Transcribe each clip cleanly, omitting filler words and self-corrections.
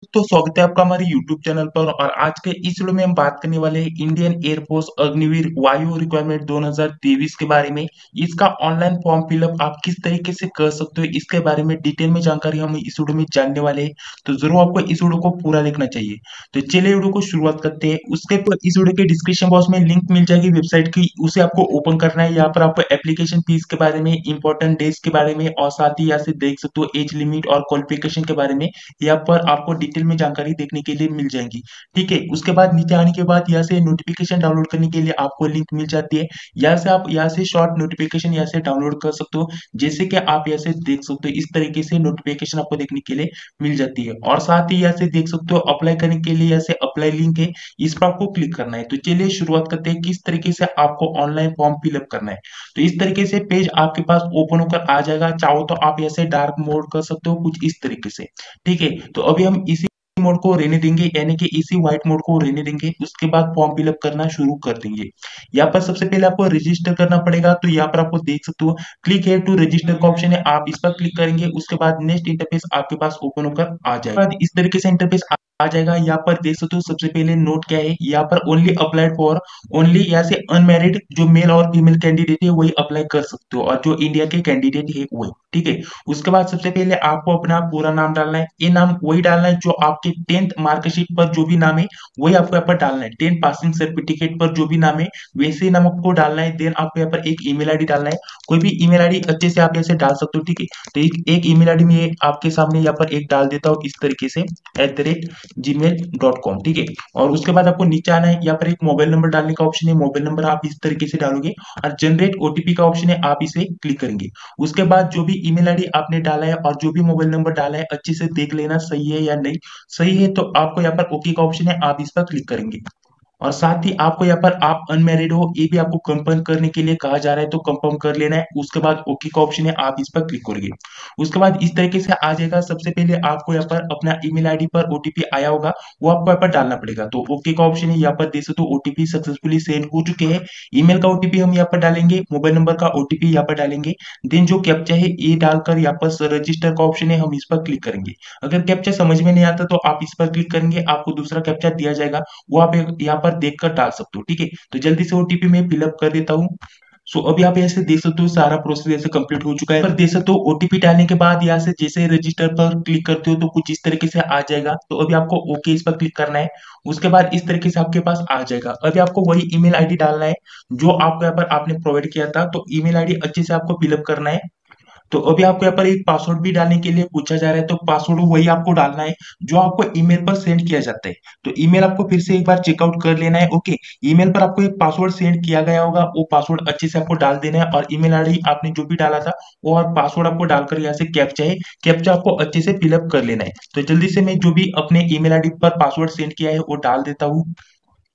तो स्वागत है आपका हमारे YouTube चैनल पर। और आज के इस वीडियो में हम बात करने वाले हैं इंडियन एयरफोर्स अग्निवीर वायु रिक्वायरमेंट 2023 के बारे में। इसका ऑनलाइन फॉर्म फिलअप आप किस तरीके से कर सकते हो, इसके बारे में डिटेल में जानकारी हम इस वीडियो में जानने वाले हैं। तो जरूर आपको इस वीडियो को पूरा देखना चाहिए। तो चलिए वीडियो को शुरुआत करते हैं। उसके पर इस वीडियो के डिस्क्रिप्शन बॉक्स में लिंक मिल जाएगी वेबसाइट की, उसे आपको ओपन करना है। यहाँ पर आपको एप्लीकेशन फीस के बारे में, इंपॉर्टेंट डेज के बारे में और साथ ही यहाँ से देख सकते हो एज लिमिट और क्वालिफिकेशन के बारे में यहाँ पर आपको डिटेल में जानकारी देखने के लिए मिल जाएगी। ठीक है, उसके बाद नीचे आने के बाद यहाँ से नोटिफिकेशन डाउनलोड करने के लिए आपको लिंक मिल जाती है। यहाँ से आप यहाँ से शॉर्ट नोटिफिकेशन यहाँ से डाउनलोड कर सकते हो। जैसे कि आप यहाँ से देख सकते हो, इस तरीके से नोटिफिकेशन आपको देखने के लिए मिल जाती है। और साथ ही यहाँ से देख सकते हो अप्लाई करने के लिए यहाँ से अप्लाई लिंक है, इस पर आपको क्लिक करना है। तो चलिए शुरुआत करते हैं किस तरीके से आपको ऑनलाइन फॉर्म फिलअप करना है। तो इस तरीके से पेज आपके पास ओपन होकर आ जाएगा। चाहो तो आप यहाँ से डार्क मोड कर सकते हो कुछ इस तरीके से। ठीक है, तो अभी हम इसी मोड को रहने देंगे, यानी कि इसी व्हाइट मोड को रहने देंगे। उसके बाद फॉर्म फिलअप करना शुरू कर देंगे। यहाँ पर सबसे पहले आपको रजिस्टर करना पड़ेगा। तो यहाँ पर आपको देख सकते हो क्लिक हेयर टू रजिस्टर का ऑप्शन है, आप इस पर क्लिक करेंगे। उसके बाद नेक्स्ट इंटरफेस आपके पास ओपन होकर आ जाएगा। इस तरीके से इंटरफेस आ जाएगा। यहाँ पर देख सकते हो सबसे पहले नोट क्या है, यहाँ पर ओनली अप्लाइड फॉर, ओनली यहाँ से अनमैरिड जो मेल और फीमेल कैंडिडेट है वही अप्लाई कर सकते हो, और जो इंडिया के कैंडिडेट है वही। ठीक है, उसके बाद सबसे पहले आपको अपना पूरा नाम डालना है। ये नाम वही डालना है जो आपके 10th मार्कशीट पर जो भी नाम है वही आपको यहाँ पर डालना है। 10th पासिंग सर्टिफिकेट पर जो भी नाम है वैसे ही नाम आपको डालना है। देन आपको यहाँ पर एक ईमेल आईडी डालना है। कोई भी ईमेल आईडी अच्छे से आप ऐसे डाल सकते हो। ठीक है, तो एक ईमेल आईडी में आपके सामने यहाँ पर एक डाल देता हूँ इस तरीके से @gmail.com। ठीक है, और उसके बाद आपको नीचे आना है। यहाँ पर एक मोबाइल नंबर डालने का ऑप्शन है, मोबाइल नंबर आप इस तरीके से डालोगे। और जनरेट ओटीपी का ऑप्शन है, आप इसे क्लिक करेंगे। उसके बाद जो भी ईमेल आईडी आपने डाला है और जो भी मोबाइल नंबर डाला है अच्छे से देख लेना सही है या नहीं। सही है तो आपको यहाँ पर ओके का ऑप्शन है, आप इस पर क्लिक करेंगे। और साथ ही आपको यहाँ पर आप अनमैरिड हो ये भी आपको कंफर्म करने के लिए कहा जा रहा है, तो कंफर्म कर लेना है। उसके बाद ओके का ऑप्शन है, आप इस पर क्लिक करोगे। उसके बाद इस तरीके से आ जाएगा। सबसे पहले आपको यहाँ पर अपना ईमेल आईडी पर ओटीपी आया होगा, वो आपको यहाँ पर डालना पड़ेगा। तो ओके का ऑप्शन है, यहाँ पर देख सकते हो ओटीपी सक्सेसफुली सेंड हो चुके हैं। ईमेल का ओटीपी हम यहाँ पर डालेंगे, मोबाइल नंबर का ओटीपी यहाँ पर डालेंगे। देन जो कैप्चा है ये डालकर यहाँ पर रजिस्टर का ऑप्शन है, हम इस पर क्लिक करेंगे। अगर कैप्चा समझ में नहीं आता तो आप इस पर क्लिक करेंगे, आपको दूसरा कैप्चा दिया जाएगा, वो आप यहाँ पर देखकर डाल सकते हो। ठीक है, तो जल्दी से ओटीपी में फिलअप कर देता हूँ। सो अभी आप ऐसे देख सकते हो सारा प्रोसेस ऐसे कंप्लीट हो चुका है। पर देख सकते हो ओटीपी डालने के बाद यहाँ से जैसे रजिस्टर पर क्लिक करते हो तो कुछ इस तरीके से आ जाएगा। तो अभी आपको ओके इस पर क्लिक करना है। उसके बाद इस तरीके से आपके पास आ जाएगा। अभी आपको वही ईमेल आईडी डालना है जो आपको यहाँ पर आपने प्रोवाइड किया था। तो ईमेल आईडी अच्छे से आपको फिलअप करना है। तो अभी आपको यहाँ पर एक पासवर्ड भी डालने के लिए पूछा जा रहा है, तो पासवर्ड वही आपको डालना है जो आपको ईमेल पर सेंड किया जाता है। तो ईमेल आपको फिर से एक बार चेकआउट कर लेना है। ओके, ईमेल पर आपको एक पासवर्ड सेंड किया गया होगा, वो पासवर्ड अच्छे से आपको डाल देना है। और ईमेल आईडी आपने जो भी डाला था वो और पासवर्ड आपको डालकर यहाँ से कैप्चा है, कैप्चा आपको अच्छे से फिलअप कर लेना है। तो जल्दी से मैं जो भी अपने ईमेल आईडी पर पासवर्ड सेंड किया है वो डाल देता हूँ।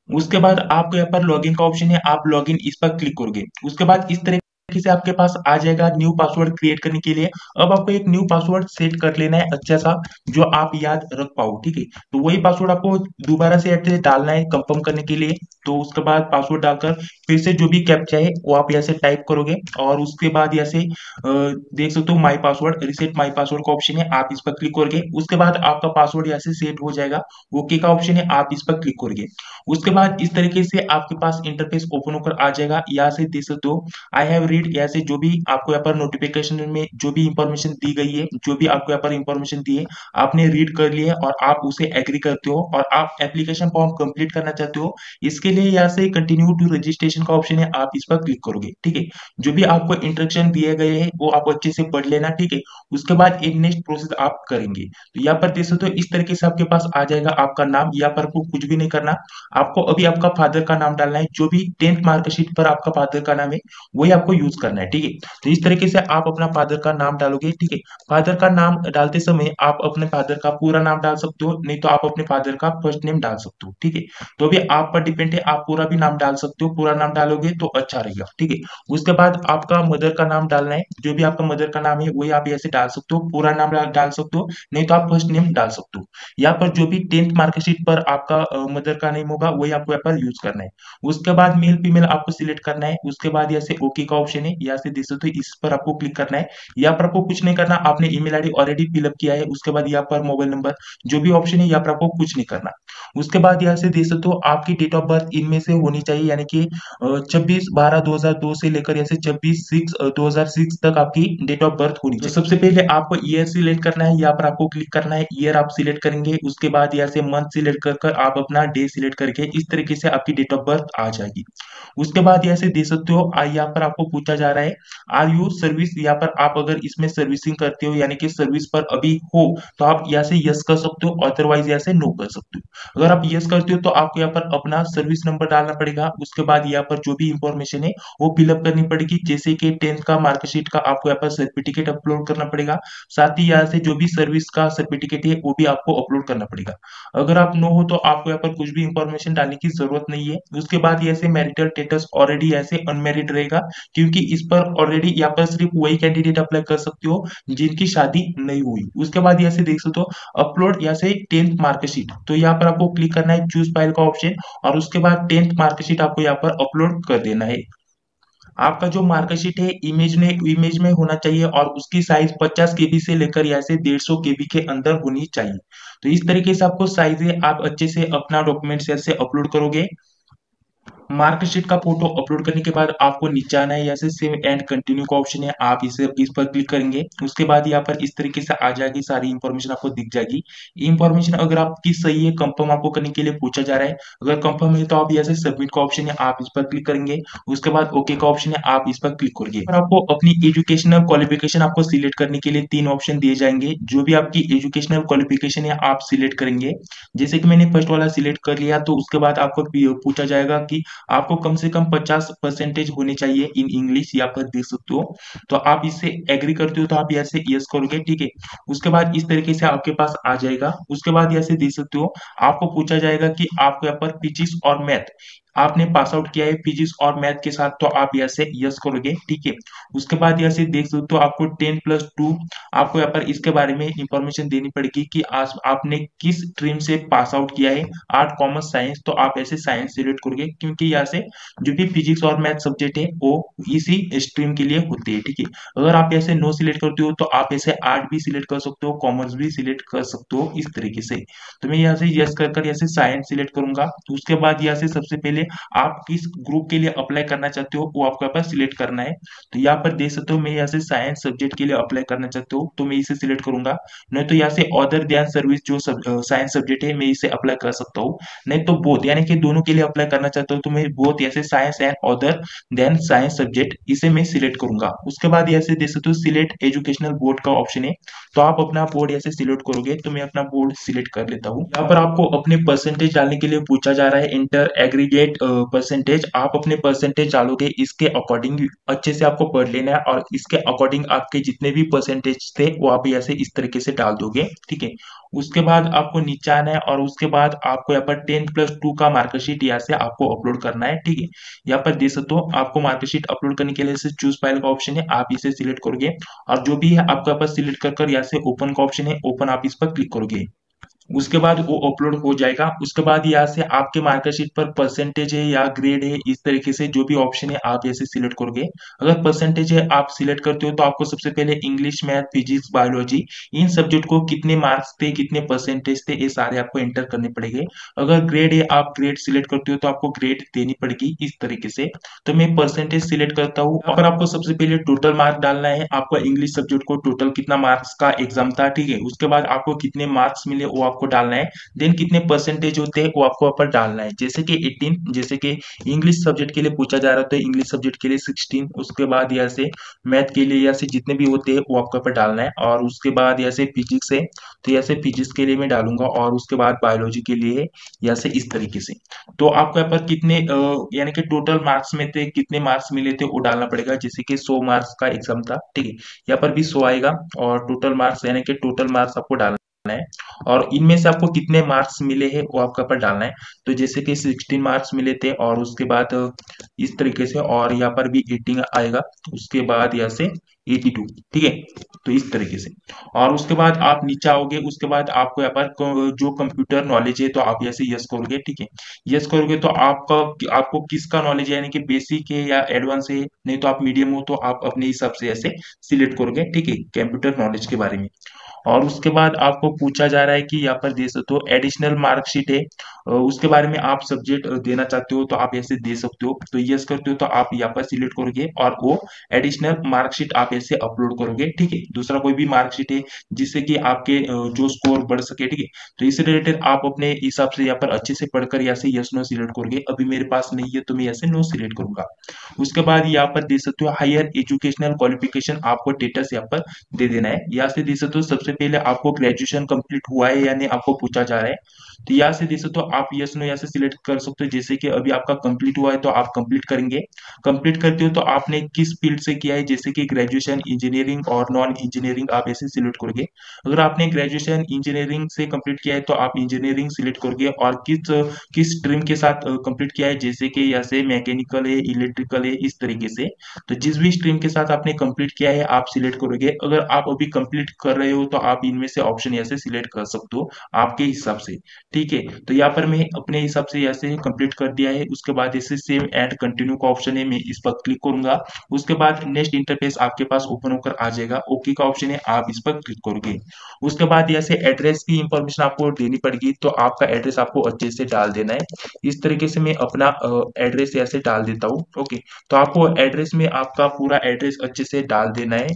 उसके बाद आपको यहाँ पर लॉगिन का ऑप्शन है, आप लॉगिन इस पर क्लिक करोगे। उसके बाद इस तरह से आपके पास आ जाएगा न्यू पासवर्ड क्रिएट करने के लिए। अब आपको एक न्यू पासवर्ड सेट कर लेना है अच्छा सा, जो आप याद रख पाओ। ठीक है, तो वही पासवर्ड आपको दोबारा से ऐसे डालना है कंफर्म करने के लिए। तो उसके बाद पासवर्ड डालकर फिर से जो भी कैप्चा है वो आप यहाँ से टाइप करोगे। और उसके बाद यहाँ से देख सकते हो माई पासवर्ड, रिसेट माई पासवर्ड का ऑप्शन है, आप इस पर क्लिक करोगे। उसके बाद आपका पासवर्ड यहाँ से सेट हो जाएगा। ओके का ऑप्शन है, आप इस पर क्लिक करोगे। उसके बाद इस तरीके से आपके पास इंटरफेस ओपन होकर आ जाएगा। यहाँ से देख सकते हो आई हैव रीड, यहाँ से जो भी आपको यहाँ पर नोटिफिकेशन में जो भी इंफॉर्मेशन दी गई है, जो भी आपको यहाँ पर इंफॉर्मेशन दी है आपने रीड कर लिया है और आप उसे एग्री करते हो और आप एप्लीकेशन फॉर्म कंप्लीट करना चाहते हो। इसके लिए यहाँ से कंटिन्यू टू रजिस्ट्रेशन का ऑप्शन है, आप इस पर क्लिक करोगे। ठीक है, जो भी आपको इंस्ट्रक्शन दिए गए हैं वो आप अच्छे से पढ़ लेना। ठीक है, उसके बाद एक नेक्स्ट प्रोसेस आप करेंगे। तो यहाँ पर देख सकते हो इस तरीके से आपके पास आ जाएगा आपका नाम। यहाँ पर आपको कुछ भी नहीं करना, आपको अभी आपका फादर का नाम डालना है। जो भी 10th मार्कशीट पर आपका फादर का नाम है वही आपको यूज करना है। ठीक है, तो इस तरीके से आप अपना फादर का नाम डालोगे। ठीक है, फादर का नाम डालते समय आप अपने फादर का पूरा नाम डाल सकते हो, नहीं तो आप अपने फादर का फर्स्ट नेम डाल सकते हो। ठीक है, तो अभी आप पर डिपेंड है, आप पूरा भी नाम डाल सकते हो, पूरा नाम डालोगे तो अच्छा रहेगा, ठीक है। उसके बाद आपका मदर का नाम डालना है, जो भी आपका मदर का नाम है वही आप ऐसे डाल सकते हो, पूरा नाम डाल सकते हो, नहीं तो आप फर्स्ट नेम डाल सकते हो। यहाँ पर जो भी 10th मार्कशीट पर आपका मदर का नेम होगा वही आपको यहाँ पर यूज करना है। उसके बाद मेल फीमेल आपको सिलेक्ट करना है। उसके बाद यहाँ से ओके का ऑप्शन है, यहाँ से देख सकते हो, इस पर आपको क्लिक करना है। यहाँ पर आपको कुछ नहीं करना, आपने ईमेल आईडी ऑलरेडी फिलअप किया है। उसके बाद यहाँ पर मोबाइल नंबर, जो भी ऑप्शन है यहाँ पर आपको कुछ नहीं करना। उसके बाद यहाँ से देख सकते हो आपकी डेट ऑफ बर्थ इनमें से होनी चाहिए, यानी कि 26/12/2002 से लेकर ऐसे 26/6/2006 तक आपकी डेट ऑफ बर्थ होनी चाहिए। तो सबसे पहले आपको ईयर सिलेक्ट करना है, यहाँ पर आपको क्लिक करना है, ईयर आप सिलेक्ट करेंगे। उसके बाद यहाँ से मंथ सिलेक्ट कर आप अपना डे सिलेक्ट करके इस तरीके से आपकी डेट ऑफ बर्थ आ जाएगी। उसके बाद यहाँ से देख सकते हो यहाँ पर आपको पूछा जा रहा है आर यू सर्विस, यहाँ पर आप अगर इसमें सर्विसिंग करते हो यानी कि सर्विस पर अभी हो तो आप यहाँ से यस कर सकते हो, अदरवाइज यहाँ से नो कर सकते हो। अगर आप यस करते हो तो आपको यहाँ पर अपना सर्विस नंबर डालना पड़ेगा। उसके बाद यहाँ पर जो भी इंफॉर्मेशन है वो फिलअप करनी पड़ेगी, जैसे कि 10th का मार्कशीट का आपको यहाँ पर सर्टिफिकेट अपलोड करना पड़ेगा। साथ ही यहाँ से जो भी सर्विस का सर्टिफिकेट है वो भी आपको अपलोड करना पड़ेगा। अगर आप नो हो तो आपको यहाँ पर कुछ भी इंफॉर्मेशन डालने की जरूरत नहीं है। उसके बाद यहाँ से मैरिटल स्टेटस ऑलरेडी ऐसे अनमेरिड रहेगा, क्योंकि इस पर ऑलरेडी यहाँ पर सिर्फ वही कैंडिडेट अप्लाई कर सकते हो जिनकी शादी नहीं हुई। उसके बाद यहाँ से देख सकते हो अपलोड यहाँ से 10th मार्कशीट, तो यहाँ पर आपको क्लिक करना है चूज फाइल का ऑप्शन, और उसके बाद 10th मार्कशीट आपको यहाँ पर अपलोड कर देना है। आपका जो मार्कशीट है इमेज में होना चाहिए और उसकी साइज 50 KB से लेकर यहाँ से 150 KB के अंदर होनी चाहिए। तो इस तरीके से आपको साइज है, आप अच्छे से अपना डॉक्यूमेंट ऐसे अपलोड करोगे। मार्कशीट का फोटो अपलोड करने के बाद आपको नीचे आना है, यहाँ से सेव एंड कंटिन्यू का ऑप्शन है, आप इस पर क्लिक करेंगे। उसके बाद यहाँ पर इस तरीके से आ जाएगी, सारी इंफॉर्मेशन आपको दिख जाएगी। इंफॉर्मेशन अगर आपकी सही है, कंफर्म आपको करने के लिए पूछा जा रहा है। अगर कंफर्म है तो आप यहाँ से सबमिट का ऑप्शन है, आप इस पर क्लिक करेंगे। उसके बाद ओके का ऑप्शन है, आप इस पर क्लिक करेंगे। और आपको अपनी एजुकेशनल क्वालिफिकेशन आपको सिलेक्ट करने के लिए 3 ऑप्शन दिए जाएंगे। जो भी आपकी एजुकेशनल क्वालिफिकेशन है आप सिलेक्ट करेंगे। जैसे कि मैंने फर्स्ट वाला सिलेक्ट कर लिया, तो उसके बाद आपको पूछा जाएगा कि आपको कम से कम 50% होने चाहिए इन इंग्लिश, यहाँ पर देख सकते हो। तो आप इससे एग्री करते हो तो आप यहाँ से यस करोगे, ठीक है। उसके बाद इस तरीके से आपके पास आ जाएगा। उसके बाद यहाँ से देख सकते हो आपको पूछा जाएगा कि आपको यहाँ पर फिजिक्स और मैथ आपने पास आउट किया है फिजिक्स और मैथ के साथ, तो आप यहाँ से यस करोगे, ठीक है। उसके बाद यहाँ से देख सकते हो आपको 10+2 आपको यहाँ पर इसके बारे में इंफॉर्मेशन देनी पड़ेगी कि आज आपने किस स्ट्रीम से पास आउट किया है, आर्ट कॉमर्स साइंस, तो आप ऐसे साइंस सिलेक्ट करोगे, क्योंकि यहाँ से जो भी फिजिक्स और मैथ सब्जेक्ट है वो इसी स्ट्रीम के लिए होते हैं, ठीक है। अगर आप ऐसे नो सिलेक्ट करते हो तो आप ऐसे आर्ट भी सिलेक्ट कर सकते हो, कॉमर्स भी सिलेक्ट कर सकते हो, इस तरीके से। तो मैं यहाँ से यस कर यहाँ से साइंस सिलेक्ट करूंगा। उसके बाद यहाँ से सबसे पहले आप किस ग्रुप के लिए अप्लाई करना चाहते हो वो आपको यहाँ पर सिलेक्ट करना है। तो यहाँ पर देख सकते हो मैं यहाँ से साइंस सब्जेक्ट के लिए अप्लाई करना चाहते हो तो मैं इसे सिलेक्ट करूंगा। नहीं तो यहाँ से अदर ध्यान सर्विस जो साइंस सब्जेक्ट है मैं इसे अप्लाई कर सकता हूँ। नहीं तो बोथ यानी कि दोनों के लिए अप्लाई करना चाहता हूँ तो मैं बोथ यहाँ से science and other than science subject इसे मैं सिलेक्ट करूंगा। उसके बाद यहाँ से देख सकते हो सिलेक्ट एजुकेशनल बोर्ड का ऑप्शन है, तो आप अपना बोर्ड यहाँ से सिलेक्ट करोगे। तो मैं अपना बोर्ड सिलेक्ट कर लेता हूँ। यहाँ पर आपको अपने परसेंटेज डालने के लिए पूछा जा रहा है, इंटर एग्रीगेट परसेंटेज। आप अपने परसेंटेज डालोगे, इसके अकॉर्डिंग अच्छे से आपको पढ़ लेना है और इसके अकॉर्डिंग आपके जितने भी परसेंटेज थे वो आप यहाँ से इस तरीके से डाल दोगे, ठीक है। उसके बाद आपको नीचे आना है और उसके बाद आपको यहाँ पर 10+2 का मार्कशीट यहाँ से आपको अपलोड करना है, ठीक है। यहाँ पर देख सकते हो आपको मार्कशीट अपलोड करने के लिए चूज फाइल का ऑप्शन है, आप इसे सिलेक्ट करोगे और जो भी है आपका पास सिलेक्ट कर यहाँ से ओपन का ऑप्शन है, ओपन आप इस पर क्लिक करोगे। उसके बाद वो अपलोड हो जाएगा। उसके बाद यहाँ से आपके मार्कशीट पर परसेंटेज है या ग्रेड है, इस तरीके से जो भी ऑप्शन है आप ऐसे सिलेक्ट करोगे। अगर परसेंटेज है आप सिलेक्ट करते हो तो आपको सबसे पहले इंग्लिश मैथ फिजिक्स बायोलॉजी इन सब्जेक्ट को कितने मार्क्स थे कितने परसेंटेज थे ये सारे आपको एंटर करने पड़ेंगे। अगर ग्रेड है आप ग्रेड सिलेक्ट करते हो तो आपको ग्रेड देनी पड़ेगी इस तरीके से। तो मैं परसेंटेज सिलेक्ट करता हूँ। अगर आपको सबसे पहले टोटल मार्क डालना है, आपका इंग्लिश सब्जेक्ट को टोटल कितना मार्क्स का एग्जाम था, ठीक है। उसके बाद आपको कितने मार्क्स मिले वो आपको डालना है, देन कितने परसेंटेज होते हैं वो आपको ऊपर डालना है। जैसे कि 18, जैसे कि इंग्लिश सब्जेक्ट के लिए पूछा जा रहा था, इंग्लिश सब्जेक्ट के लिए 16। उसके बाद यहाँ से मैथ के लिए यहाँ से जितने भी होते हैं वो आपको ऊपर डालना है। और उसके बाद यहाँ से फिजिक्स है तो यहाँ से फिजिक्स के लिए मैं डालूंगा, और उसके बाद बायोलॉजी के लिए यहाँ से इस तरीके से। तो आपको यहाँ पर कितने यानी कि टोटल मार्क्स में थे कितने मार्क्स मिले थे वो डालना पड़ेगा। जैसे कि 100 मार्क्स का एग्जाम था, ठीक है, यहाँ पर भी 100 आएगा और टोटल मार्क्स यानी कि टोटल मार्क्स आपको डालना। है और इनमें से आपको कितने मार्क्स मिले हैं वो आपके ऊपर डालना है। तो जैसे कि 16 मार्क्स मिले थे और उसके बाद इस तरीके से, और यहाँ पर भी 18 आएगा, उसके बाद यहाँ से 82, ठीक है। तो इस तरीके से, और उसके बाद आप नीचे आओगे, उसके बाद आपको यहाँ पर जो कंप्यूटर नॉलेज है तो आप यहाँ से यस करोगे, ठीक है। यस करोगे तो आपका आपको किसका नॉलेज है, यानी कि बेसिक है या एडवांस है, नहीं तो आप मीडियम हो तो आप अपने हिसाब से ऐसे सिलेक्ट करोगे, ठीक है, कंप्यूटर नॉलेज के बारे में। और उसके बाद आपको पूछा जा रहा है कि यहाँ पर दे सकते हो एडिशनल मार्कशीट है, उसके बारे में आप सब्जेक्ट देना चाहते हो तो आप ऐसे दे सकते हो। तो यस करते हो तो आप यहाँ पर सिलेक्ट करोगे और वो एडिशनल मार्कशीट आप ऐसे अपलोड करोगे, ठीक है। दूसरा कोई भी मार्कशीट है जिससे कि आपके जो स्कोर बढ़ सके, ठीक है। तो इससे रिलेटेड आप अपने हिसाब से यहाँ पर अच्छे से पढ़कर यहाँ से यस नो सिलेक्ट करोगे। अभी मेरे पास नहीं है तो मैं यहाँ से नो सिलेक्ट करूंगा। उसके बाद यहाँ पर दे सकते हो हायर एजुकेशनल क्वालिफिकेशन, आपको स्टेटस यहाँ पर दे देना है। यहाँ से दे सकते हो सबसे पहले आपको ग्रेजुएशन कंप्लीट हुआ है या नहीं, आपको पूछा जा रहा है। तो यहाँ से दे सकते हो आप यस नो यहाँ से सिलेक्ट कर सकते हो। जैसे कि अभी आपका कंप्लीट हुआ है तो आप कंप्लीट करेंगे। कंप्लीट करते हो तो आपने किस फील्ड से किया है, जैसे कि ग्रेजुएशन, इंजीनियरिंग और नॉन इंजीनियरिंग, आप ऐसे सिलेक्ट करोगे। अगर आपने ग्रेजुएशन इंजीनियरिंग से कंप्लीट किया है तो आप इंजीनियरिंग सिलेक्ट करोगे, और किस किस स्ट्रीम के साथ कंप्लीट किया है, जैसे कि यहाँ से मैकेनिकल है, इलेक्ट्रिकल है, इस तरीके से। तो जिस भी स्ट्रीम के साथ आपने कंप्लीट किया है आप सिलेक्ट करोगे। अगर आप अभी कंप्लीट कर रहे हो तो आप इनमें से ऑप्शन यहाँ से सिलेक्ट कर सकते हो आपके हिसाब से, ठीक है। तो यहाँ पर मैं अपने हिसाब से यहाँ से कंप्लीट कर दिया है। उसके बाद इसे सेव एंड कंटिन्यू का ऑप्शन है, मैं इस पर क्लिक करूंगा। उसके बाद नेक्स्ट इंटरफेस आपके पास ओपन होकर आ जाएगा। ओके का ऑप्शन है, आप इस पर क्लिक करोगे। उसके बाद यहाँ से एड्रेस की इंफॉर्मेशन आपको देनी पड़ेगी, तो आपका एड्रेस आपको अच्छे से डाल देना है। इस तरीके से मैं अपना एड्रेस यहाँ से डाल देता हूँ, ओके। तो आपको एड्रेस में आपका पूरा एड्रेस अच्छे से डाल देना है।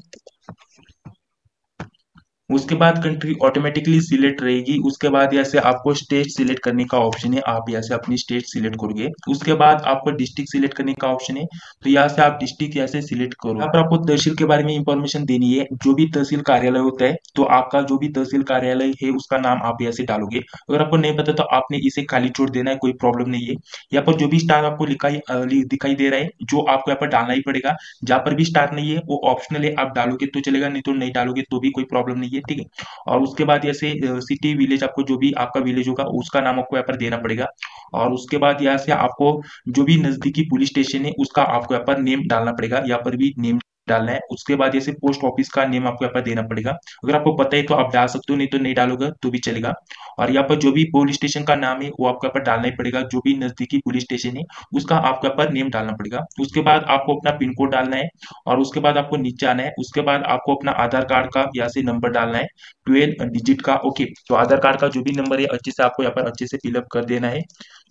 उसके बाद कंट्री ऑटोमेटिकली सिलेक्ट रहेगी। उसके बाद यहाँ से आपको स्टेट सिलेक्ट करने का ऑप्शन है, आप यहाँ से अपनी स्टेट सिलेक्ट करोगे। उसके बाद आपको डिस्ट्रिक्ट सिलेक्ट करने का ऑप्शन है, तो यहाँ से आप डिस्ट्रिक्ट यहाँ से सिलेक्ट करो। यहाँ पर आपको तहसील के बारे में इंफॉर्मेशन देनी है, जो भी तहसील कार्यालय होता है तो आपका जो भी तहसील कार्यालय है उसका नाम आप यहाँ से डालोगे। अगर आपको नहीं पता तो आपने इसे खाली छोड़ देना है, कोई प्रॉब्लम नहीं है। यहाँ पर जो भी स्टार आपको दिखाई दे रहा है जो आपको यहाँ पर डालना ही पड़ेगा। जहाँ पर भी स्टार नहीं है वो ऑप्शनल है, आप डालोगे तो चलेगा, नहीं तो नहीं डालोगे तो भी कोई प्रॉब्लम नहीं है, ठीक है। और उसके बाद जैसे सिटी विलेज, आपको जो भी आपका विलेज होगा उसका नाम आपको यहाँ पर देना पड़ेगा। और उसके बाद यहाँ से आपको जो भी नजदीकी पुलिस स्टेशन है उसका आपको यहाँ पर नेम डालना पड़ेगा, यहाँ पर भी नेम डालना है। उसके बाद जैसे पोस्ट ऑफिस का नेम आपको यहाँ पर देना पड़ेगा। अगर आपको पता है तो आप डाल सकते हो, नहीं तो नहीं डालोगे तो भी चलेगा। और यहाँ पर जो भी पुलिस स्टेशन का नाम है वो आपको यहाँ पर डालना ही पड़ेगा, जो भी नजदीकी पुलिस स्टेशन है उसका आपको यहाँ पर नेम डालना पड़ेगा। उसके बाद आपको अपना पिन कोड डालना है, और उसके बाद आपको नीचे आना है। उसके बाद आपको अपना आधार कार्ड का यहाँ से नंबर डालना है, 12 डिजिट का, ओके। तो आधार कार्ड का जो भी नंबर है अच्छे से आपको यहाँ पर अच्छे से फिलअप कर देना है।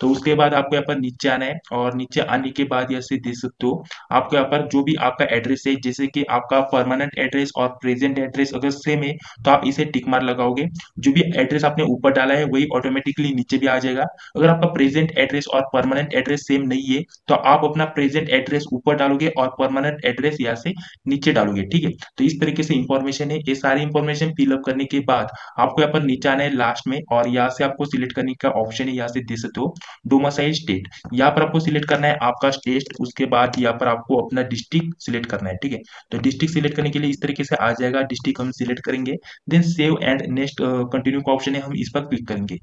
तो उसके बाद आपको यहाँ पर नीचे आना है, और नीचे आने के बाद यहाँ से देख सकते हो आपको यहाँ पर जो भी आपका एड्रेस है, जैसे कि आपका परमानेंट एड्रेस और प्रेजेंट एड्रेस अगर सेम है तो आप इसे टिक मार लगाओगे। जो भी एड्रेस आपने ऊपर डाला है वही ऑटोमेटिकली नीचे भी आ जाएगा। अगर आपका प्रेजेंट एड्रेस और परमानेंट एड्रेस सेम नहीं है तो आप अपना प्रेजेंट एड्रेस ऊपर डालोगे और परमानेंट एड्रेस यहाँ से नीचे डालोगे, ठीक है। तो इस तरीके से इंफॉर्मेशन है। ये सारी इंफॉर्मेशन फिलअप करने के बाद आपको यहाँ पर नीचे आना है लास्ट में, और यहाँ से आपको सिलेक्ट करने का ऑप्शन है, यहाँ से दे सकते हो डोमिसाइल स्टेट। यहाँ पर आपको सिलेक्ट करना है आपका स्टेट। उसके बाद यहाँ पर आपको अपना डिस्ट्रिक्ट सिलेक्ट करना है, ठीक है। तो डिस्ट्रिक्ट सिलेक्ट करने के लिए इस तरीके से आ जाएगा, डिस्ट्रिक्ट हम सिलेक्ट करेंगे। Then save and next continue का ऑप्शन है, हम इस पर क्लिक करेंगे।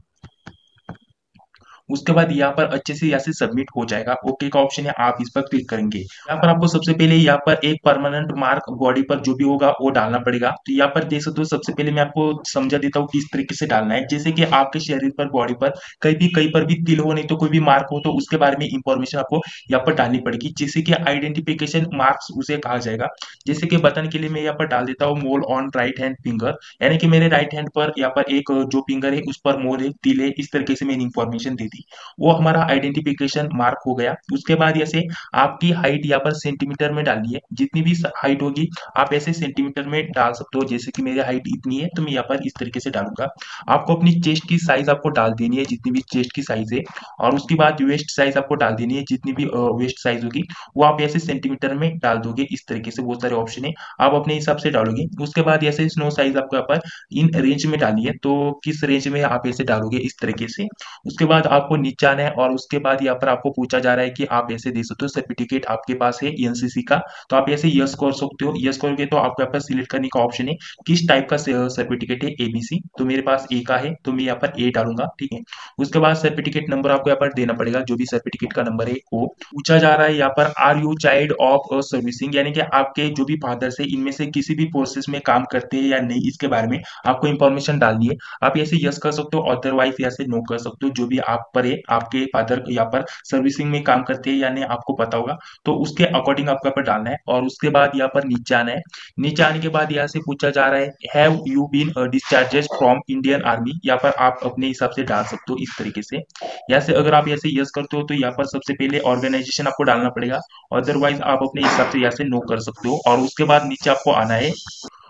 उसके बाद यहाँ पर अच्छे से यहाँ से सबमिट हो जाएगा। ओके का ऑप्शन है, आप इस पर क्लिक करेंगे। यहाँ पर आपको सबसे पहले यहाँ पर एक परमानेंट मार्क बॉडी पर जो भी होगा वो डालना पड़ेगा। तो यहाँ पर देख सकते हो, सबसे पहले मैं आपको समझा देता हूँ किस तरीके से डालना है। जैसे कि आपके शरीर पर, बॉडी पर कहीं पर भी तिल हो, नहीं तो कोई भी मार्क हो, तो उसके बारे में इंफॉर्मेशन आपको यहाँ पर डालनी पड़ेगी, जैसे कि आइडेंटिफिकेशन मार्क्स उसे कहा जाएगा। जैसे कि बटन के लिए मैं यहाँ पर डाल देता हूँ मोल ऑन राइट हैंड फिंगर, यानी कि मेरे राइट हैंड पर यहाँ पर एक जो फिंगर है उस पर मोल है, तिल है, इस तरीके से मैंने इंफॉर्मेशन दे दी। वो हमारा आइडेंटिफिकेशन मार्क हो गया। उसके बाद जैसे आपकी हाइट यहाँ पर सेंटीमीटर में डालनी है, जितनी भी हाइट होगी आप ऐसे सेंटीमीटर में डाल सकते हो। जैसे कि मेरी हाइट इतनी है तो मैं यहाँ पर इस तरीके से डालूंगा। आपको अपनी चेस्ट की साइज आपको डाल देनी है, जितनी भी चेस्ट की साइज है। और उसके बाद वेस्ट साइज आपको डाल देनी है, जितनी भी वेस्ट साइज होगी वो आप ऐसे सेंटीमीटर में डाल दोगे। इस तरीके से बहुत सारे ऑप्शन है, आप अपने हिसाब से डालोगे। उसके बाद ऐसे स्नो साइज आपको यहाँ पर इन रेंज में डाली है, तो किस रेंज में आप ऐसे डालोगे इस तरीके से। उसके बाद आप आपको नीचे आना है और उसके बाद यहाँ पर आपको पूछा जा रहा है कि आप ऐसे दे सकते हो सर्टिफिकेट आपके पास है एनसीसी का, तो आप ऐसे यस कर सकते हो। यस करोगे तो आपको यहाँ पर सिलेक्ट करने का ऑप्शन है किस टाइप का सर्टिफिकेट है, एबीसी, तो मेरे पास ए का है तो मैं यहाँ पर ए डालूंगा, ठीक है। उसके बाद सर्टिफिकेट नंबर आपको यहाँ पर देना पड़ेगा, जो भी सर्टिफिकेट का नंबर है वो पूछा जा रहा है। यहाँ पर are you child of servicing, यानी कि आपके जो भी फादर्स है इनमें से किसी भी फोर्सेस में काम करते हैं या नहीं, इसके बारे में आपको इंफॉर्मेशन डालनी है। आप ऐसे यस कर सकते हो, अदरवाइज ऐसे नो कर सकते हो। जो भी आप पर है आपके फादर यहाँ पर सर्विसिंग में काम करते हैं या नहीं आपको पता होगा, तो उसके अकॉर्डिंग आपको यहाँ पर डालना है। और उसके बाद यहाँ पर नीचे आना है। नीचे आने के बाद यहाँ से पूछा जा रहा है have you been discharged from Indian army, यहाँ पर आप अपने हिसाब से डाल सकते हो इस तरीके से। यहाँ से अगर आप ऐसे यस करते हो तो यहाँ पर सबसे पहले ऑर्गेनाइजेशन आपको डालना पड़ेगा, अदरवाइज आप अपने हिसाब से यहाँ से नो कर सकते हो। और उसके बाद नीचे आपको आना है।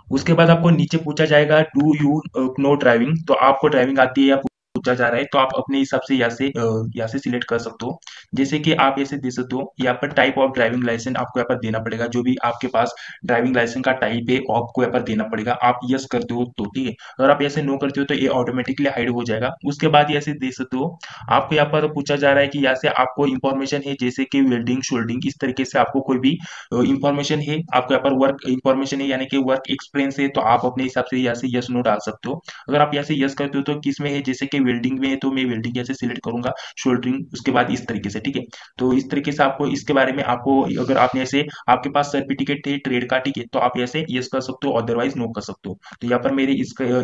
उसके बाद आपको नीचे पूछा जाएगा डू यू नो ड्राइविंग, तो आपको ड्राइविंग आती है या पूछा जा रहा है, तो आप अपने हिसाब से यहाँ से सिलेक्ट कर सकते हो। जैसे कि आप ऐसे दे सकते हो यहाँ पर टाइप ऑफ ड्राइविंग लाइसेंस आपको यहाँ पर देना पड़ेगा, जो भी आपके पास ड्राइविंग लाइसेंस का टाइप है वो आपको यहाँ पर देना पड़ेगा। आप यस करते हो तो ठीक है, अगर आप ऐसे नो करते हो तो ये ऑटोमेटिकली हाइड हो जाएगा। उसके बाद ऐसे दे सकते हो। आपको यहाँ पर पूछा जा रहा है कि यहाँ से आपको इंफॉर्मेशन है जैसे कि वेल्डिंग शोल्डिंग, इस तरीके से आपको कोई भी इंफॉर्मेशन है, आपको यहाँ पर वर्क इंफॉर्मेशन है यानी कि वर्क एक्सपीरियंस है, तो आप अपने हिसाब से यहाँ से यस नो डाल सकते हो। अगर आप यहाँ से यस करते हो तो किस में है, जैसे कि वेल्डिंग में है तो मैं वेल्डिंग यहाँ से सिलेक्ट करूंगा, शोल्डरिंग उसके बाद इस तरीके से, ठीक है। तो इस तरीके से आपको इसके बारे में आपको, अगर आपने ऐसे आपके पास सर्टिफिकेट है ट्रेड का, ठीक है, तो आप ऐसे यस कर सकते हो, अदरवाइज नो कर सकते हो। तो यहाँ पर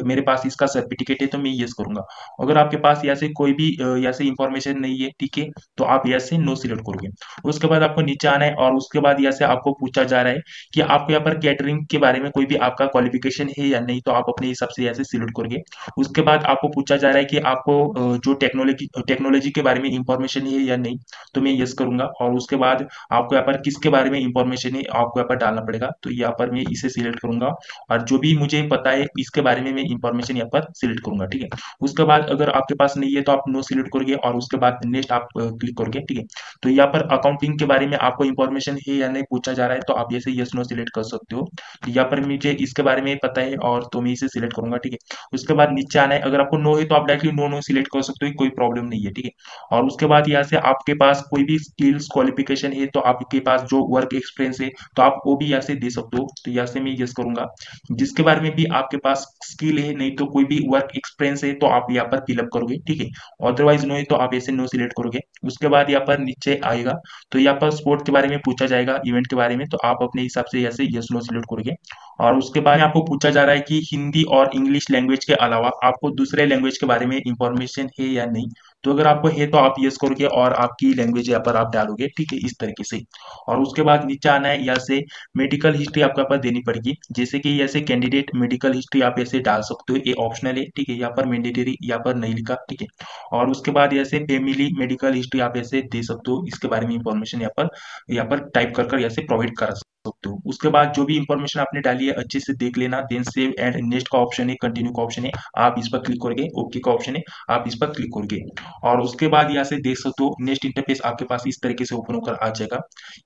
मेरे पास इसका सर्टिफिकेट है तो मैं यस करूंगा। अगर आपके पास यहाँ से कोई भी यहाँ से इंफॉर्मेशन नहीं है, ठीक है, तो आप यहाँ से नो सिलेक्ट करोगे। उसके बाद आपको नीचे आना है और उसके बाद यहाँ से आपको पूछा जा रहा है कि आपको यहाँ पर कैटरिंग के बारे में कोई भी आपका क्वालिफिकेशन है या नहीं, तो आप अपने हिसाब से यहाँ से सिलेक्ट करोगे। उसके बाद आपको पूछा जा रहा है कि आपको जो टेक्नोलॉजी टेक्नोलॉजी के बारे में इंफॉर्मेशन है या नहीं, तो मैं यस करूंगा। और उसके बाद आपको यहाँ पर किसके बारे में इंफॉर्मेशन है आपको यहाँ पर डालना पड़ेगा, तो यहाँ पर मैं इसे सिलेक्ट करूंगा और जो भी मुझे पता है इसके बारे में मैं इंफॉर्मेशन यहाँ पर सिलेक्ट करूंगा, ठीक है। उसके बाद अगर आपके पास नहीं है तो आप नो सिलेक्ट करोगे और उसके बाद नेक्स्ट आप क्लिक करोगे, ठीक है। तो यहाँ पर अकाउंटिंग के बारे में आपको इंफॉर्मेशन है या नहीं पूछा जा रहा है, तो आप जैसे यस नो सिलेक्ट कर सकते हो। तो यहाँ पर मुझे इसके बारे में पता है और तो मैं इसे सिलेक्ट करूंगा, ठीक है। उसके बाद नीचे आना है, अगर आपको नो है तो आप डायरेक्टली नो नो सिलेक्ट कर सकते हो, कोई प्रॉब्लम नहीं है, ठीक है। और उसके बाद यहाँ से आपके पास कोई भी स्किल्स क्वालिफिकेशन है तो आपके पास जो वर्क एक्सपीरियंस है तो आप वो भी यहाँ से दे सकते हो, तो यहाँ से मैं यस करूंगा। जिसके बारे में भी आपके पास स्किल है नहीं तो कोई भी वर्क एक्सपीरियंस है तो आप यहाँ पर फिलअप करोगे, ठीक है। अदरवाइज नो है तो आप ऐसे नो सिलेक्ट करोगे। उसके बाद यहाँ पर नीचे आएगा तो यहाँ पर स्पोर्ट के बारे में पूछा जाएगा, इवेंट के बारे में, तो आप अपने हिसाब से यहाँ से यस नो सिलेक्ट करोगे। और उसके बाद आपको पूछा जा रहा है कि हिंदी और इंग्लिश लैंग्वेज के अलावा आपको दूसरे लैंग्वेज के बारे में इंफॉर्मेशन है या नहीं, तो अगर आपको है तो आप यस करोगे और आपकी लैंग्वेज यहाँ पर आप डालोगे, ठीक है, इस तरीके से। और उसके बाद नीचे आना है, यहाँ से मेडिकल हिस्ट्री आपको यहाँ पर देनी पड़ेगी, जैसे कि ऐसे कैंडिडेट मेडिकल हिस्ट्री आप ऐसे डाल सकते हो, ये ऑप्शनल है, ठीक है, यहाँ पर मैंडेटरी यहाँ पर नहीं लिखा, ठीक है। और उसके बाद ऐसे फैमिली मेडिकल हिस्ट्री आप ऐसे दे सकते हो, इसके बारे में इंफॉर्मेशन यहाँ पर टाइप कर यहाँ से प्रोवाइड कर सकते हो। उसके बाद जो भी इंफॉर्मेशन आपने डाली है अच्छे से देख लेना, देन सेव एंड नेक्स्ट का ऑप्शन है, कंटिन्यू का ऑप्शन है, आप इस पर क्लिक करोगे, ओके का ऑप्शन है, आप इस पर क्लिक करोगे। और उसके बाद यहाँ से देख सकते हो नेक्स्ट इंटरफेस आपके पास इस तरीके से ओपन होकर आ जाएगा।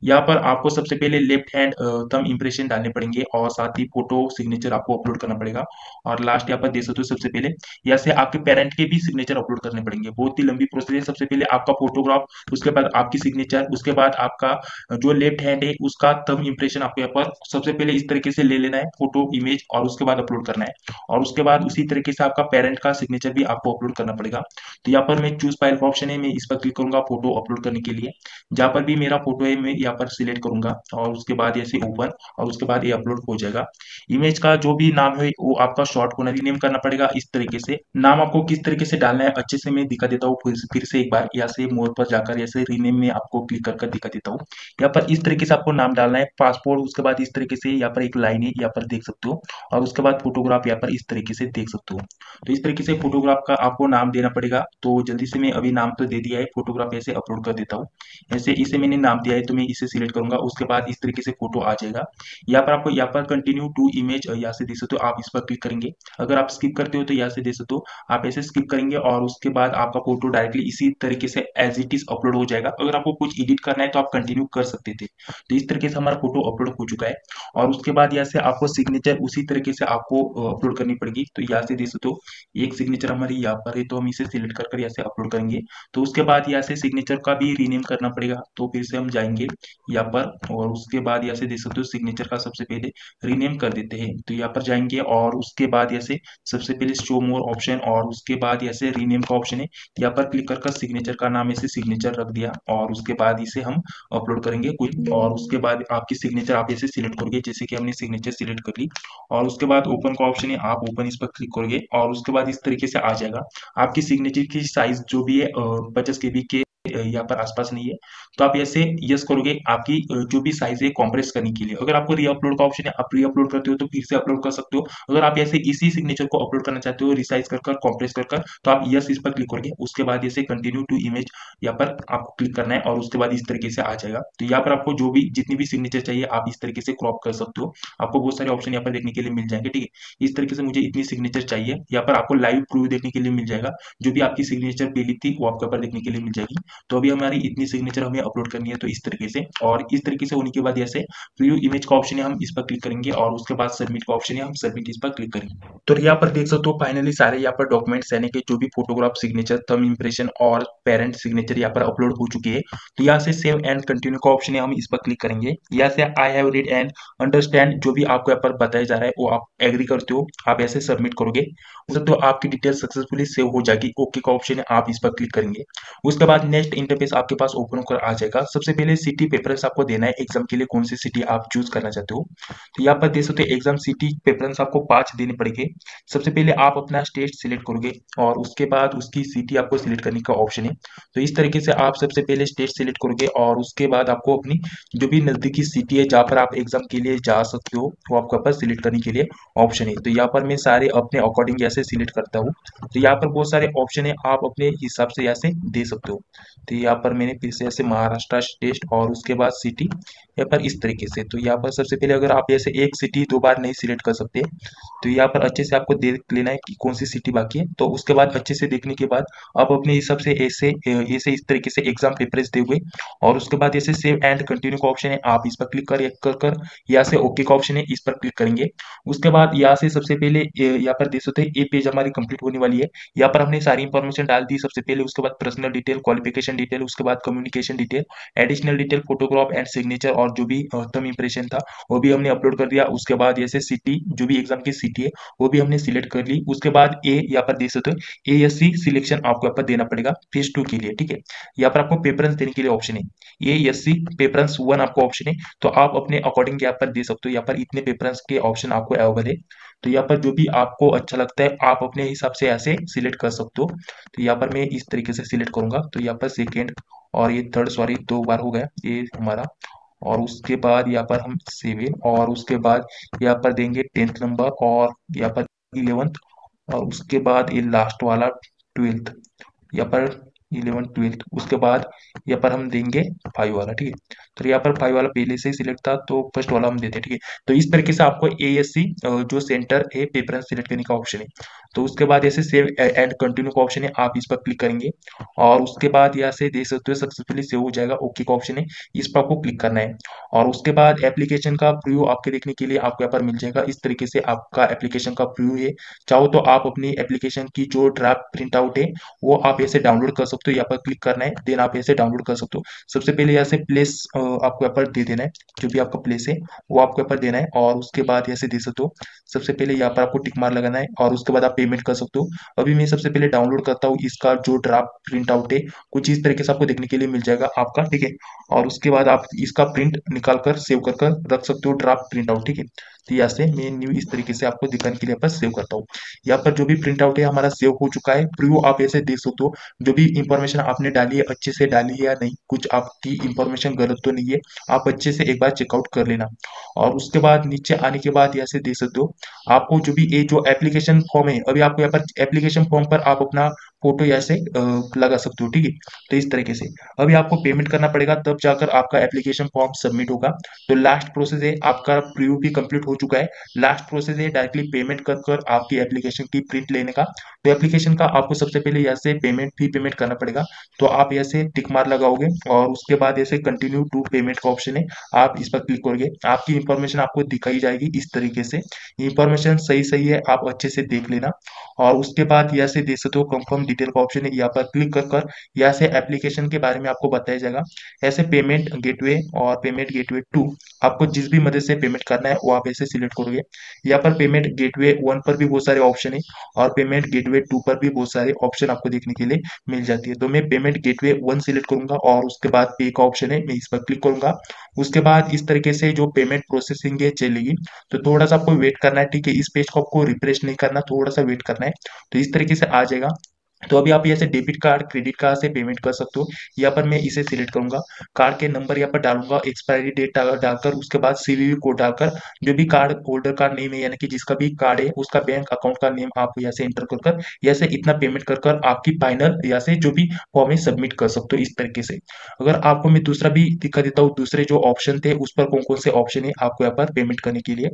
यहाँ पर आपको सबसे पहले लेफ्ट हैंड थंब इंप्रेशन डालने पड़ेंगे और साथ ही फोटो सिग्नेचर आपको अपलोड करना पड़ेगा। और लास्ट यहाँ पर देख सकते हो सबसे पहले यहाँ से आपके पेरेंट के भी सिग्नेचर अपलोड करने पड़ेंगे, बहुत ही लंबी प्रोसेस है। सबसे पहले आपका फोटोग्राफ, उसके बाद आपकी सिग्नेचर, उसके बाद आपका जो लेफ्ट हैंड है उसका थंब इंप्रेशन आपको यहाँ पर सबसे पहले इस तरीके से ले लेना है, फोटो इमेज, और उसके बाद अपलोड करना है। और उसके बाद उसी तरीके से आपका पेरेंट का सिग्नेचर भी आपको अपलोड करना पड़ेगा। तो यहाँ पर मैं चूज फाइल का ऑप्शन है, मैं इस पर क्लिक करूंगा फोटो अपलोड करने के लिए। जहाँ पर भी मेरा फोटो है मैं यहाँ पर सिलेक्ट करूंगा और उसके बाद ऐसे ओपन, और उसके बाद ये अपलोड हो जाएगा। इमेज का जो भी नाम है वो आपका शॉर्ट को रीनेम करना पड़ेगा, इस तरीके से नाम आपको किस तरीके से डालना है अच्छे से मैं दिखा देता हूँ फिर से एक बार। यहाँ से मोर पर जाकर ऐसे रीनेम में आपको क्लिक कर दिखा देता हूँ। यहाँ पर इस तरीके से आपको नाम डालना है पासपोर्ट, उसके बाद इस तरीके से यहाँ पर एक लाइन है यहाँ पर देख सकते हो, और उसके बाद फोटोग्राफ यहाँ पर इस तरीके से देख सकते हो। तो इस तरीके से फोटोग्राफ का आपको नाम देना पड़ेगा। तो जल्दी से मैं अभी नाम तो दे दिया है, फोटोग्राफ ऐसे अपलोड कर देता हूँ। ऐसे इसे मैंने नाम दिया है तो मैं इसे सिलेक्ट करूंगा, उसके बाद इस तरीके से फोटो आ जाएगा। यहाँ पर आपको यहाँ पर कंटिन्यू टू इमेज यहाँ से देख सकते हो, आप इस पर क्लिक करेंगे। अगर आप स्किप करते हो तो यहाँ से देख सकते हो आप ऐसे स्किप करेंगे और उसके बाद आपका फोटो डायरेक्टली इसी तरीके से एज इट इज अपलोड हो जाएगा। अगर आपको कुछ एडिट करना है तो आप कंटिन्यू कर सकते थे। तो इस तरीके से हमारा फोटो अपलोड हो चुका है। और उसके बाद यहाँ से आपको सिग्नेचर उसी तरीके से आपको अपलोड करनी पड़ेगी। तो यहाँ से देख सकते हो एक सिग्नेचर हमारी यहाँ पर है, तो हम इसे सिलेक्ट कर यहाँ से अपलोड करेंगे। तो उसके बाद यहाँ से सिग्नेचर का भी रीनेम करना पड़ेगा, तो फिर से हम जाएंगे यहाँ पर और उसके बाद यहाँ से देख सकते हो सिग्नेचर का सबसे पहले रीनेम कर देते हैं। तो यहाँ पर जाएंगे और उसके बाद यहाँ से सबसे पहले शो मोर ऑप्शन और उसके बाद यहाँ से रीनेम का ऑप्शन है, यहाँ पर क्लिक कर सिग्नेचर का नाम ऐसे सिग्नेचर रख दिया और उसके बाद इसे हम अपलोड करेंगे क्विक और उसके बाद आपकी सिग्नेचर आप ऐसे सिलेक्ट करोगे जैसे कि हमने सिग्नेचर सिलेक्ट कर ली और उसके बाद ओपन का ऑप्शन है, आप ओपन इस पर क्लिक करोगे और उसके बाद इस तरीके से आ जाएगा। आपकी सिग्नेचर की साइज जो भी है 50 KB के यहाँ पर आसपास नहीं है, तो आप ऐसे यस करोगे आपकी जो भी साइज है कॉम्प्रेस करने के लिए। अगर आपको री अपलोड का ऑप्शन है, आप री अपलोड करते हो तो फिर से अपलोड कर सकते हो। अगर आप ऐसे इसी सिग्नेचर को अपलोड करना चाहते हो रिसाइज कर कॉम्प्रेस कर तो आप यस इस पर क्लिक करोगे। उसके बाद ऐसे कंटिन्यू टू इमेज यहाँ पर आपको क्लिक करना है और उसके बाद इस तरीके से आ जाएगा। तो यहाँ पर आपको जो भी जितनी भी सिग्नेचर चाहिए आप इस तरीके से क्रॉप कर सकते हो। आपको बहुत सारे ऑप्शन यहाँ पर देखने के लिए मिल जाएंगे, ठीक है। इस तरीके से मुझे इतनी सिग्नेचर चाहिए, यहाँ पर आपको लाइव प्रूफ देखने के लिए मिल जाएगा। जो भी आपकी सिग्नेचर पहली थी वो आपके ऊपर देखने के लिए मिल जाएगी। तो अभी हमारी इतनी सिग्नेचर हमें अपलोड करनी है, तो इस तरीके से और इस तरीके से होने के बाद ऐसे प्रीव्यू इमेज का ऑप्शन है, हम इस पर क्लिक करेंगे और उसके बाद सबमिट का ऑप्शन है, हम सबमिट इस पर क्लिक करेंगे। तो यहाँ पर देख सकते हो फाइनली सारे यहाँ पर डॉक्यूमेंट्स यानी कि जो भी फोटोग्राफ, सिग्नेचर, थंब इंप्रेशन और पेरेंट सिग्नेचर यहाँ पर अपलोड हो चुकी है। तो यहाँ से सेव एंड कंटिन्यू का ऑप्शन है, हम इस पर क्लिक करेंगे। यहाँ से I have read and understand जो भी आपको यहाँ पर बताया जा रहा है वो आप एग्री करते हो, आप ऐसे सबमिट करोगे तो आपकी डिटेल सक्सेसफुली सेव हो जाएगी। ओके का ऑप्शन है, आप इस पर क्लिक करेंगे। उसके बाद नेक्स्ट इंटरफेस आपके पास ओपन होकर आ जाएगा। सबसे पहले सिटी प्रेफरेंस आपको देना है एग्जाम के लिए, कौन सी सिटी आप चूज करना चाहते हो। तो यहाँ पर देख सकते हो एग्जाम सिटी प्रेफरेंस आपको 5 देने पड़ेंगे। सबसे पहले आप अपना स्टेट सिलेक्ट करोगे और उसके बाद उसकी सिटी आपको सिलेक्ट करने का ऑप्शन है। तो इस तरीके से आप सबसे पहले स्टेट सिलेक्ट करोगे और उसके बाद आपको अपनी जो भी नजदीकी सिटी है जहाँ पर आप एग्जाम के लिए जा सकते हो वो आपके पास सिलेक्ट करने के लिए ऑप्शन है। तो यहाँ पर मैं सारे अपने अकॉर्डिंग ऐसे सिलेक्ट करता हूँ। तो यहाँ पर बहुत सारे ऑप्शन है, आप अपने हिसाब से यहाँ से दे सकते हो। तो यहाँ पर मैंने फिर से ऐसे महाराष्ट्र स्टेट और उसके बाद सिटी यहाँ पर इस तरीके से। तो यहाँ पर सबसे पहले अगर आप ऐसे एक सिटी 2 बार नहीं सिलेक्ट कर सकते, तो यहाँ पर अच्छे से आपको देख लेना है कि कौन सी सिटी बाकी है। तो उसके बाद अच्छे से देखने के बाद आप अपने हिसाब से ऐसे ऐसे इस तरीके से एग्जाम प्रेफरेंस दे हुए और उसके बाद ऐसे सेव एंड कंटिन्यू का ऑप्शन है, आप इस पर क्लिक कर यहाँ से ओके का ऑप्शन है, इस पर क्लिक करेंगे। उसके बाद यहाँ से सबसे पहले यहाँ पर देख सकते हैं ये पेज हमारी कंप्लीट होने वाली है। यहाँ पर हमने सारी इंफॉर्मेशन डाल दी सबसे पहले, उसके बाद पर्सनल डिटेल, क्वालिफिकेशन डिटेल, उसके बाद communication detail, additional detail, photograph and signature और जो भी थंब इंप्रेशन था वो भी हमने अपलोड कर दिया। उसके बाद ऐसे सिटी जो भी एग्जाम की सिटी है वो भी हमने सिलेक्ट कर ली। उसके बाद ए यहाँ पर देख सकते हो ASC सिलेक्शन आपको यहाँ पर देना पड़ेगा फेज 2 के लिए, ठीक है। यहाँ पर आपको प्रेफरेंस देने के लिए ऑप्शन है ASC प्रेफरेंस 1 आपको ऑप्शन है, तो आप अपने अकॉर्डिंग यहाँ पर दे सकते हो। यहाँ पर इतने प्रेफरेंस के ऑप्शन आपको अवेलेबल है, तो यहाँ पर जो भी आपको अच्छा लगता है आप अपने हिसाब से ऐसे सिलेक्ट कर सकते हो। तो यहाँ पर मैं इस तरीके से सिलेक्ट करूंगा। तो यहाँ पर सेकेंड और ये थर्ड, सॉरी 2 बार हो गया ये हमारा। और उसके बाद यहाँ पर हम 7 और उसके बाद यहाँ पर देंगे 10th नंबर और यहाँ पर 11th और उसके बाद ये लास्ट वाला 12th, यहाँ पर 11 12th। उसके बाद यहाँ पर हम देंगे 5 वाला, ठीक है। तो यहाँ पर 5 वाला पहले से ही सिलेक्ट था तो फर्स्ट वाला हम देते हैं, ठीक है। तो इस तरीके से आपको ASC जो सेंटर है प्रेफरेंस सिलेक्ट करने का ऑप्शन है। तो उसके बाद ऐसे सेव एंड कंटिन्यू का ऑप्शन है, आप इस पर क्लिक करेंगे और उसके बाद यहाँ से देख सकते हो सक्सेसफुली सेव हो जाएगा। ओके का ऑप्शन है, इस पर आपको क्लिक करना है और उसके बाद एप्लीकेशन का प्रीव्यू आपके देखने के लिए आपको यहाँ पर मिल जाएगा। इस तरीके से आपका एप्लीकेशन का प्रीव्यू है। चाहो तो आप अपनी एप्लीकेशन की जो ड्राफ्ट प्रिंट आउट है वो आप ऐसे डाउनलोड कर सकते हो, यहाँ पर क्लिक करना है देन आप ऐसे डाउनलोड कर सकते हो। सबसे पहले यहाँ से प्लेस आपको यहाँ पर दे देना है, जो भी आपका प्लेस है वो आपको यहाँ पर देना है और उसके बाद ऐसे दे सकते हो। सबसे पहले यहाँ पर आपको टिक मार लगाना है और उसके बाद आप पेमेंट कर सकते हो। अभी मैं सबसे पहले डाउनलोड करता हूँ, इसका जो ड्राफ्ट प्रिंट आउट है कुछ इस तरीके से आपको देखने के लिए मिल जाएगा आपका, ठीक है। और उसके बाद आप इसका प्रिंट निकाल कर सेव कर रख सकते हो ड्राफ्ट प्रिंट आउट, ठीक है। तो यहाँ से मैं न्यू इस तरीके से आपको दिखाने के लिए यहाँ पर सेव करता हूँ। यहाँ पर जो भी प्रिंट आउट है हमारा सेव हो चुका है। प्रीव्यू आप ऐसे देख सकते हो, जो भी इंफॉर्मेशन आपने डाली है अच्छे से डाली है या नहीं, कुछ आपकी इंफॉर्मेशन गलत तो नहीं है, आप अच्छे से एक बार चेकआउट कर लेना। और उसके बाद नीचे आने के बाद यहाँ से देख सकते हो आपको जो भी ये जो एप्लीकेशन फॉर्म है, अभी आपको यहाँ पर एप्लीकेशन फॉर्म पर आप अपना फोटो यहाँ से लगा सकते हो, ठीक है। तो इस तरीके से अभी आपको पेमेंट करना पड़ेगा तब जाकर आपका एप्लीकेशन फॉर्म सबमिट होगा। तो लास्ट प्रोसेस है, आपका प्रीव्यू भी कंप्लीट हो चुका है। लास्ट प्रोसेस है डायरेक्टली पेमेंट कर आपकी एप्लीकेशन की प्रिंट लेने का। तो एप्लीकेशन का आपको सबसे पहले यहाँ से पेमेंट करना पड़ेगा। तो आप यहाँ से टिक मार लगाओगे और उसके बाद ऐसे कंटिन्यू टू पेमेंट का ऑप्शन है, आप इस पर क्लिक करोगे। आपकी इंफॉर्मेशन आपको दिखाई जाएगी इस तरीके से। इंफॉर्मेशन सही है, आप अच्छे से देख लेना। और उसके बाद यहाँ से देख सकते हो कंफर्म अकाउंट डिटेल का ऑप्शन है, यहाँ पर क्लिक कर कर यहाँ से एप्लीकेशन के बारे में आपको बताया जाएगा। ऐसे पेमेंट गेटवे और पेमेंट गेटवे 2 आपको जिस भी मदद से पेमेंट करना है वो आप ऐसे सिलेक्ट करोगे। यहाँ पर पेमेंट गेटवे 1 पर भी बहुत सारे ऑप्शन है और पेमेंट गेटवे 2 पर भी बहुत सारे ऑप्शन आपको देखने के लिए मिल जाती है। तो मैं पेमेंट गेटवे 1 सिलेक्ट करूंगा और उसके बाद पे का ऑप्शन है, मैं इस पर क्लिक करूंगा। उसके बाद इस तरीके से जो पेमेंट प्रोसेसिंग है चलेगी, तो थोड़ा सा आपको वेट करना है, ठीक है। इस पेज को आपको रिफ्रेश नहीं करना, थोड़ा सा वेट करना है, तो इस तरीके से आ जाएगा। तो अभी आप ऐसे डेबिट कार्ड क्रेडिट कार्ड से पेमेंट कर सकते हो। यहाँ पर मैं इसे सिलेक्ट करूंगा, कार्ड के नंबर यहाँ पर डालूंगा, एक्सपायरी डेट डालकर उसके बाद सीवीवी कोड डालकर जो भी कार्ड होल्डर का नेम है यानी कि जिसका भी कार्ड है उसका बैंक अकाउंट का नेम आप यहाँ से एंटर कर कर यहाँ से इतना पेमेंट कर कर आपकी फाइनल यहाँ से जो भी फॉर्म है सबमिट कर सकते हो इस तरीके से। अगर आपको मैं दूसरा भी दिखा देता हूँ, दूसरे जो ऑप्शन थे उस पर कौन कौन से ऑप्शन है आपको यहाँ पर पेमेंट करने के लिए।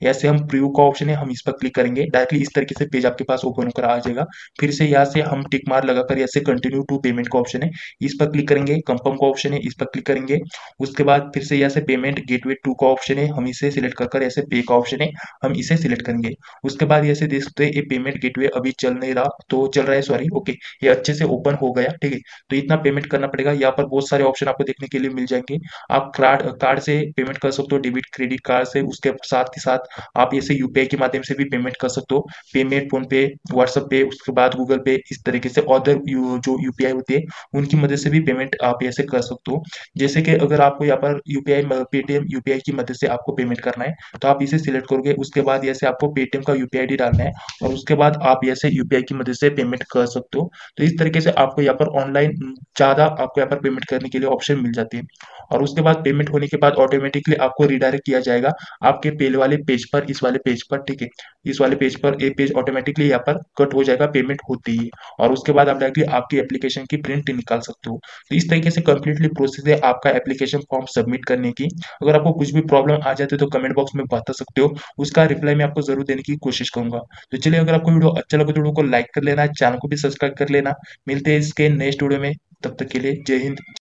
ऐसे हम प्रीव्यू का ऑप्शन है, हम इस पर क्लिक करेंगे, डायरेक्टली इस तरीके से पेज आपके पास ओपन होकर आ जाएगा। फिर से यहाँ से हम टिक मार लगाकर ऐसे कंटिन्यू टू पेमेंट का ऑप्शन है, इस पर क्लिक करेंगे। कंफर्म का ऑप्शन है, इस पर क्लिक करेंगे। उसके बाद फिर से यहाँ से पेमेंट गेटवे 2 का ऑप्शन है, हम इसे सिलेक्ट कर कर ऐसे पे का ऑप्शन है, हम इसे सिलेक्ट करेंगे। उसके बाद ऐसे देख सकते हैं ये पेमेंट गेटवे अभी चल नहीं रहा, तो चल रहा है सॉरी, ओके, ये अच्छे से ओपन हो गया, ठीक है। तो इतना पेमेंट करना पड़ेगा। यहाँ पर बहुत सारे ऑप्शन आपको देखने के लिए मिल जाएंगे। आप कार्ड कार्ड से पेमेंट कर सकते हो, डेबिट क्रेडिट कार्ड से, उसके साथ ही साथ आप ऐसे यूपीआई के माध्यम से भी पेमेंट कर सकते हो, पेमेंट फोन पे, व्हाट्सएप पे, उसके बाद गूगल पे, इस तरीके से अदर जो यूपीआई होती है उनकी मदद से भी पेमेंट आप ऐसे कर सकते हो। जैसे कि अगर आपको यहाँ पर यूपीआई पेटीएम यूपीआई की मदद से आपको पेमेंट करना है तो आप इसे सिलेक्ट करोगे। उसके बाद ऐसे आपको पेटीएम का यूपीआई डी डालना है और उसके बाद आप ऐसे यूपीआई की मदद से पेमेंट कर सकते हो। तो इस तरीके से आपको यहाँ पर ऑनलाइन ज्यादा आपको यहाँ पर पेमेंट करने के लिए ऑप्शन मिल जाती है। और उसके बाद पेमेंट होने के बाद ऑटोमेटिकली आपको रिडायरेक्ट किया जाएगा आपके पहले वाले पेज पर, इस वाले पेज पर, ठीक है। इस वाले पेज पर ये पेज ऑटोमेटिकली यहाँ पर कट हो जाएगा पेमेंट होती ही, और उसके बाद आप डायरेक्टली आपकी एप्लीकेशन की प्रिंट निकाल सकते हो। तो इस तरीके से कंप्लीटली प्रोसेस है आपका एप्लीकेशन फॉर्म सबमिट करने की। अगर आपको कुछ भी प्रॉब्लम आ जाती है तो कमेंट बॉक्स में बता सकते हो, उसका रिप्लाई मैं आपको जरूर देने की कोशिश करूंगा। तो चलिए, अगर आपको वीडियो अच्छा लगे तो वीडियो को लाइक कर लेना, चैनल को भी सब्सक्राइब कर लेना। मिलते हैं इसके नेक्स्ट वीडियो में, तब तक के लिए जय हिंद।